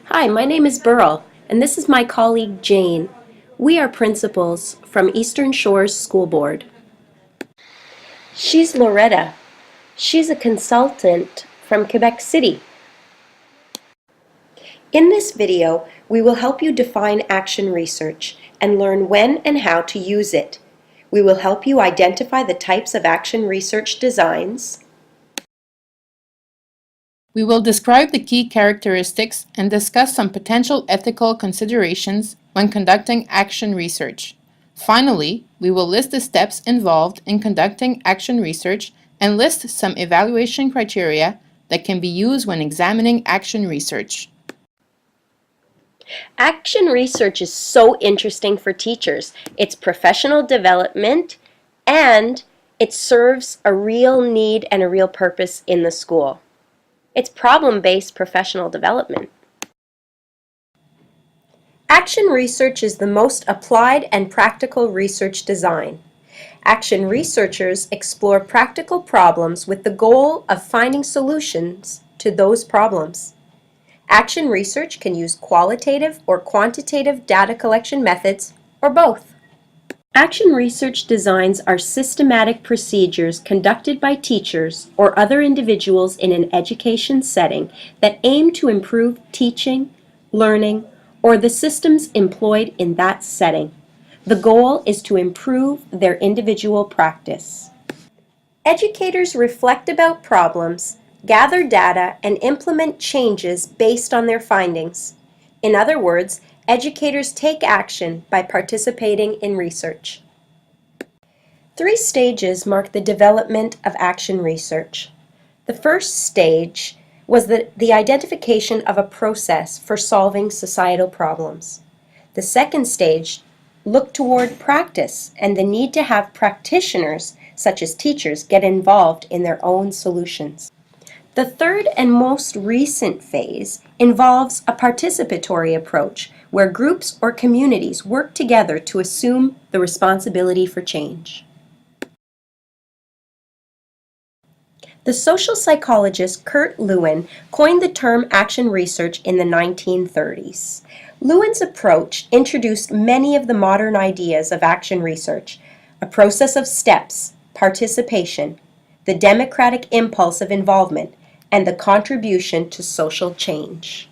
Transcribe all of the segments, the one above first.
Hi, my name is Beryl, and this is my colleague Jane. We are principals from Eastern Shores School Board. She's Loretta. She's a consultant from Quebec City. In this video, we will help you define action research and learn when and how to use it. We will help you identify the types of action research designs. We will describe the key characteristics and discuss some potential ethical considerations when conducting action research. Finally, we will list the steps involved in conducting action research and list some evaluation criteria that can be used when examining action research. Action research is so interesting for teachers. It's professional development and it serves a real need and a real purpose in the school. It's problem-based professional development. Action research is the most applied and practical research design. Action researchers explore practical problems with the goal of finding solutions to those problems. Action research can use qualitative or quantitative data collection methods, or both. Action research designs are systematic procedures conducted by teachers or other individuals in an education setting that aim to improve teaching, learning, or the systems employed in that setting. The goal is to improve their individual practice. Educators reflect about problems, gather data, and implement changes based on their findings. In other words, educators take action by participating in research. 3 stages mark the development of action research. The first stage was the identification of a process for solving societal problems. The second stage looked toward practice and the need to have practitioners, such as teachers, get involved in their own solutions. The third and most recent phase involves a participatory approach where groups or communities work together to assume the responsibility for change. The social psychologist Kurt Lewin coined the term action research in the 1930s. Lewin's approach introduced many of the modern ideas of action research, a process of steps, participation, the democratic impulse of involvement, and the contribution to social change.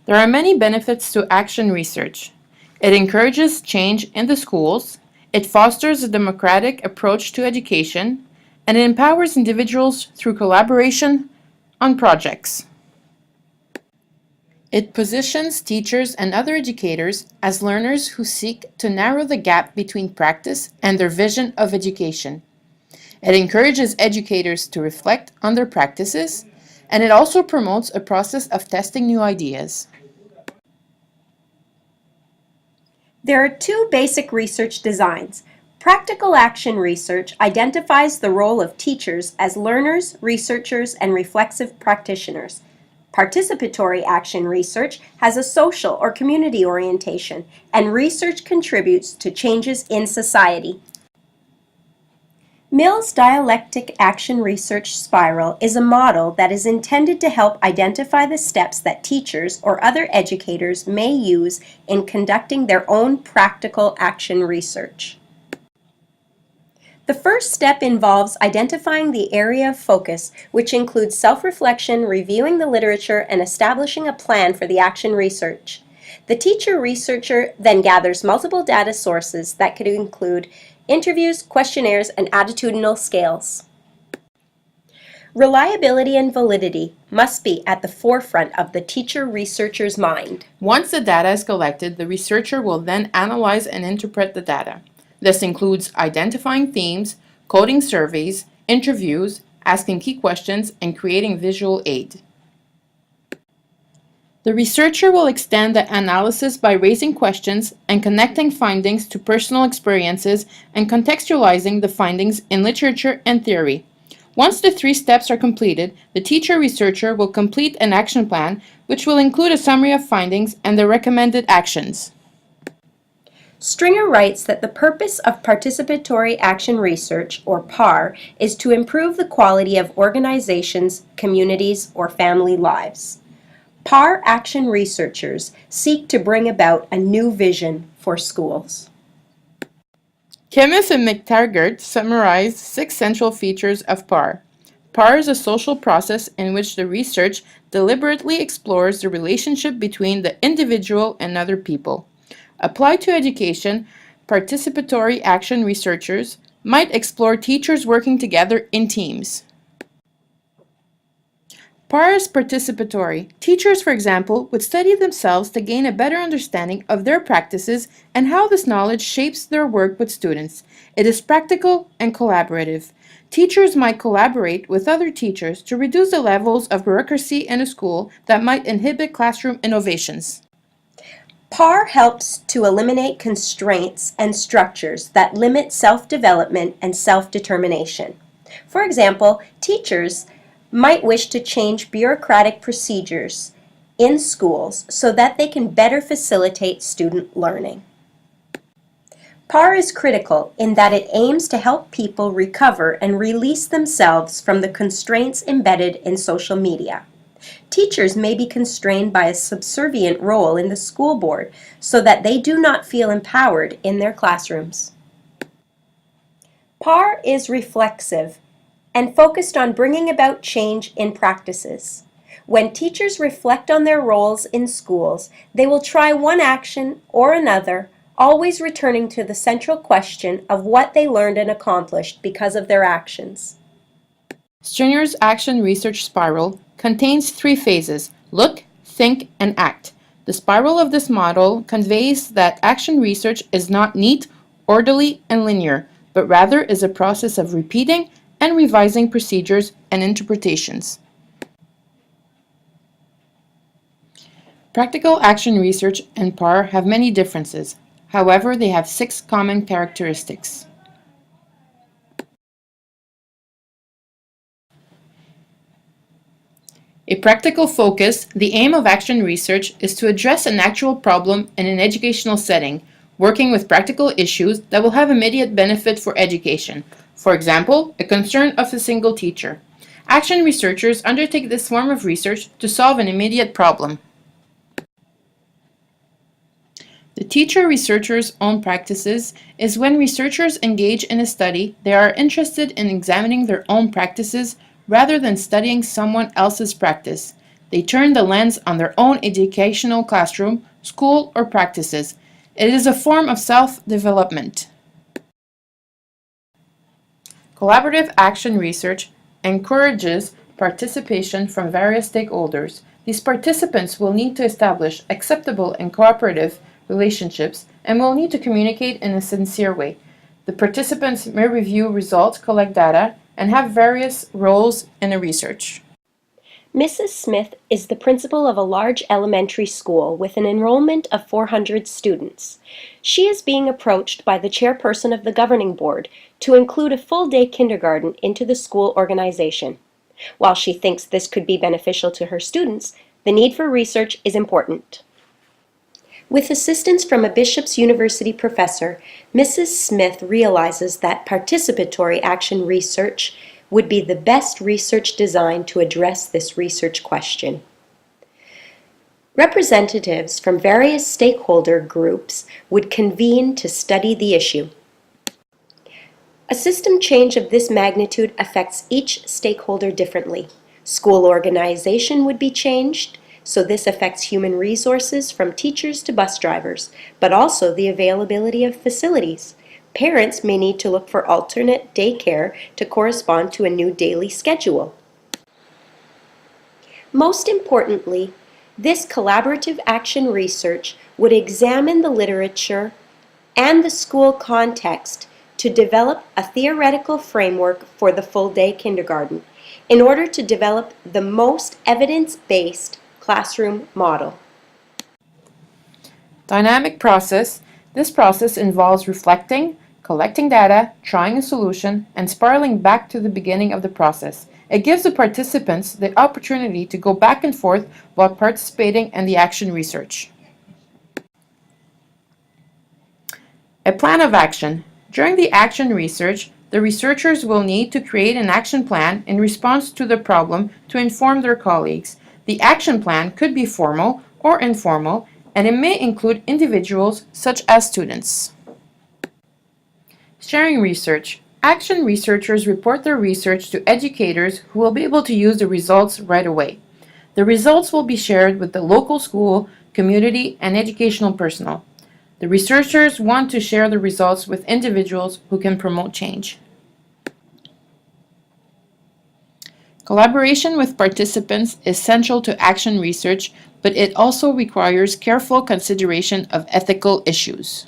There are many benefits to action research. It encourages change in the schools, it fosters a democratic approach to education, and it empowers individuals through collaboration on projects. It positions teachers and other educators as learners who seek to narrow the gap between practice and their vision of education. It encourages educators to reflect on their practices, and it also promotes a process of testing new ideas. There are 2 basic research designs. Practical action research identifies the role of teachers as learners, researchers, and reflexive practitioners. Participatory action research has a social or community orientation, and research contributes to changes in society. Mill's dialectic action research spiral is a model that is intended to help identify the steps that teachers or other educators may use in conducting their own practical action research. The first step involves identifying the area of focus, which includes self-reflection, reviewing the literature, and establishing a plan for the action research. The teacher-researcher then gathers multiple data sources that could include interviews, questionnaires, and attitudinal scales. Reliability and validity must be at the forefront of the teacher-researcher's mind. Once the data is collected, the researcher will then analyze and interpret the data. This includes identifying themes, coding surveys, interviews, asking key questions, and creating visual aid. The researcher will extend the analysis by raising questions and connecting findings to personal experiences and contextualizing the findings in literature and theory. Once the 3 steps are completed, the teacher-researcher will complete an action plan, which will include a summary of findings and the recommended actions. Stringer writes that the purpose of participatory action research, or PAR, is to improve the quality of organizations, communities, or family lives. PAR action researchers seek to bring about a new vision for schools. Chemist and McTaggart summarized 6 central features of PAR. PAR is a social process in which the research deliberately explores the relationship between the individual and other people. Applied to education, participatory action researchers might explore teachers working together in teams. PAR is participatory. Teachers, for example, would study themselves to gain a better understanding of their practices and how this knowledge shapes their work with students. It is practical and collaborative. Teachers might collaborate with other teachers to reduce the levels of bureaucracy in a school that might inhibit classroom innovations. PAR helps to eliminate constraints and structures that limit self-development and self-determination. For example, teachers might wish to change bureaucratic procedures in schools so that they can better facilitate student learning. PAR is critical in that it aims to help people recover and release themselves from the constraints embedded in social media. Teachers may be constrained by a subservient role in the school board so that they do not feel empowered in their classrooms. PAR is reflexive and focused on bringing about change in practices. When teachers reflect on their roles in schools, they will try one action or another, always returning to the central question of what they learned and accomplished because of their actions. Stringer's action research spiral contains 3 phases: look, think, and act. The spiral of this model conveys that action research is not neat, orderly, and linear, but rather is a process of repeating and revising procedures and interpretations. Practical action research and PAR have many differences. However, they have 6 common characteristics. A practical focus, the aim of action research is to address an actual problem in an educational setting, working with practical issues that will have immediate benefit for education. For example, a concern of a single teacher. Action researchers undertake this form of research to solve an immediate problem. The teacher-researcher's own practices is when researchers engage in a study, they are interested in examining their own practices rather than studying someone else's practice. They turn the lens on their own educational classroom, school, or practices. It is a form of self-development. Collaborative action research encourages participation from various stakeholders. These participants will need to establish acceptable and cooperative relationships and will need to communicate in a sincere way. The participants may review results, collect data, and have various roles in the research. Mrs. Smith is the principal of a large elementary school with an enrollment of 400 students. She is being approached by the chairperson of the governing board to include a full-day kindergarten into the school organization. While she thinks this could be beneficial to her students, the need for research is important. With assistance from a Bishop's University professor, Mrs. Smith realizes that participatory action research would be the best research design to address this research question. Representatives from various stakeholder groups would convene to study the issue. A system change of this magnitude affects each stakeholder differently. School organization would be changed, so this affects human resources from teachers to bus drivers, but also the availability of facilities. Parents may need to look for alternate daycare to correspond to a new daily schedule. Most importantly, this collaborative action research would examine the literature and the school context to develop a theoretical framework for the full-day kindergarten in order to develop the most evidence-based classroom model. Dynamic process. This process involves reflecting, collecting data, trying a solution, and spiraling back to the beginning of the process. It gives the participants the opportunity to go back and forth while participating in the action research. A plan of action. During the action research, the researchers will need to create an action plan in response to the problem to inform their colleagues. The action plan could be formal or informal, and it may include individuals such as students. Sharing research. Action researchers report their research to educators who will be able to use the results right away. The results will be shared with the local school, community, and educational personnel. The researchers want to share the results with individuals who can promote change. Collaboration with participants is central to action research, but it also requires careful consideration of ethical issues.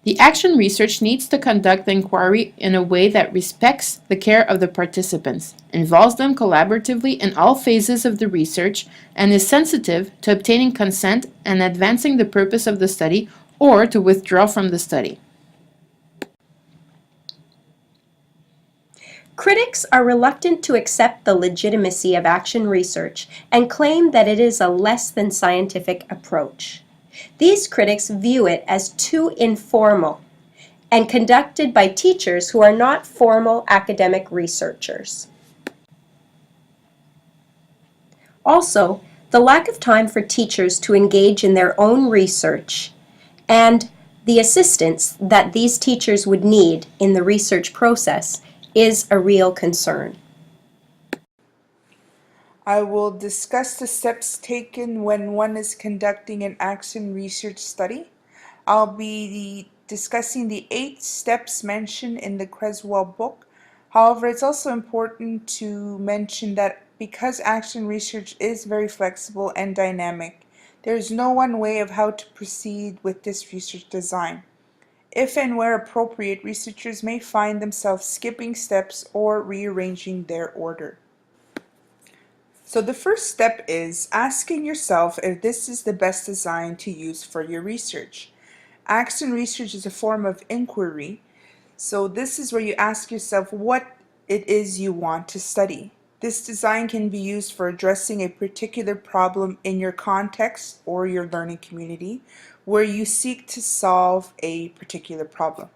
The action research needs to conduct the inquiry in a way that respects the care of the participants, involves them collaboratively in all phases of the research, and is sensitive to obtaining consent and advancing the purpose of the study or to withdraw from the study. Critics are reluctant to accept the legitimacy of action research and claim that it is a less than scientific approach. These critics view it as too informal and conducted by teachers who are not formal academic researchers. Also, the lack of time for teachers to engage in their own research and the assistance that these teachers would need in the research process is a real concern. I will discuss the steps taken when one is conducting an action research study. I'll be discussing the 8 steps mentioned in the Creswell book. However, it's also important to mention that because action research is very flexible and dynamic, there is no one way of how to proceed with this research design. If and where appropriate, researchers may find themselves skipping steps or rearranging their order. So the first step is asking yourself if this is the best design to use for your research. Action research is a form of inquiry, so this is where you ask yourself what it is you want to study. This design can be used for addressing a particular problem in your context or your learning community, where you seek to solve a particular problem.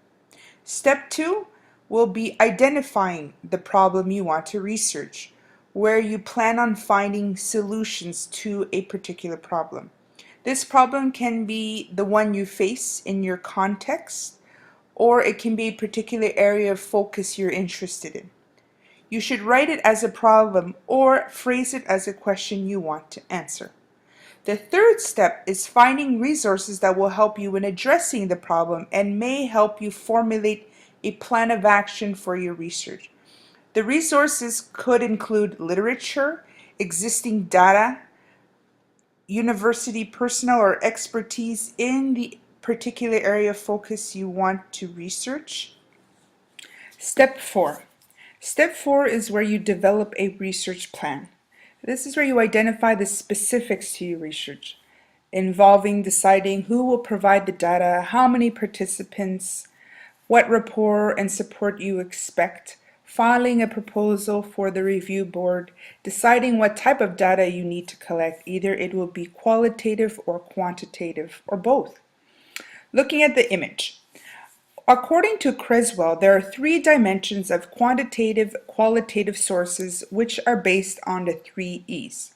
Step 2 will be identifying the problem you want to research, where you plan on finding solutions to a particular problem. This problem can be the one you face in your context, or it can be a particular area of focus you're interested in. You should write it as a problem or phrase it as a question you want to answer. The third step is finding resources that will help you in addressing the problem and may help you formulate a plan of action for your research. The resources could include literature, existing data, university personnel or expertise in the particular area of focus you want to research. Step 4. Step 4 is where you develop a research plan. This is where you identify the specifics to your research, involving deciding who will provide the data, how many participants, what rapport and support you expect, filing a proposal for the review board, deciding what type of data you need to collect. Either it will be qualitative or quantitative, or both. Looking at the image. According to Creswell, there are 3 dimensions of quantitative, qualitative sources which are based on the 3 E's.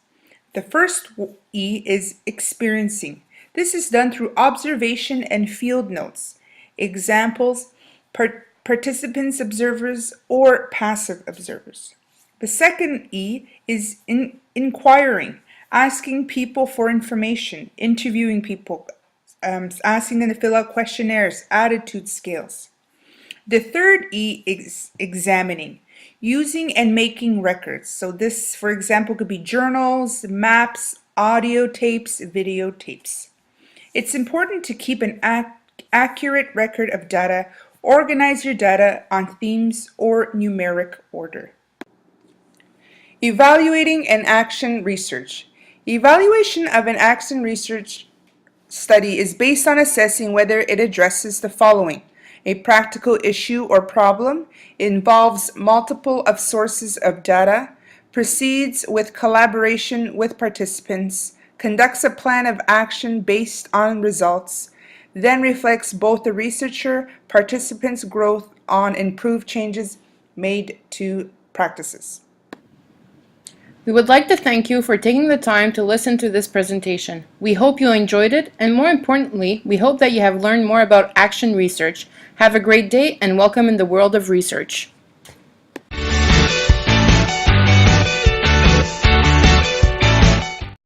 The first E is experiencing. This is done through observation and field notes. Examples, participants, observers, or passive observers. The second E is inquiring, asking people for information, interviewing people, asking them to fill out questionnaires, attitude scales. The third E is examining, using and making records. So this, for example, could be journals, maps, audio tapes, videotapes. It's important to keep an accurate record of data. Organize your data on themes or numeric order. Evaluating an action research. Evaluation of an action research study is based on assessing whether it addresses the following: a practical issue or problem, involves multiple of sources of data, proceeds with collaboration with participants, conducts a plan of action based on results, then reflects both the researcher participants' growth on improved changes made to practices. We would like to thank you for taking the time to listen to this presentation. We hope you enjoyed it, and more importantly, we hope that you have learned more about action research. Have a great day and welcome in the world of research.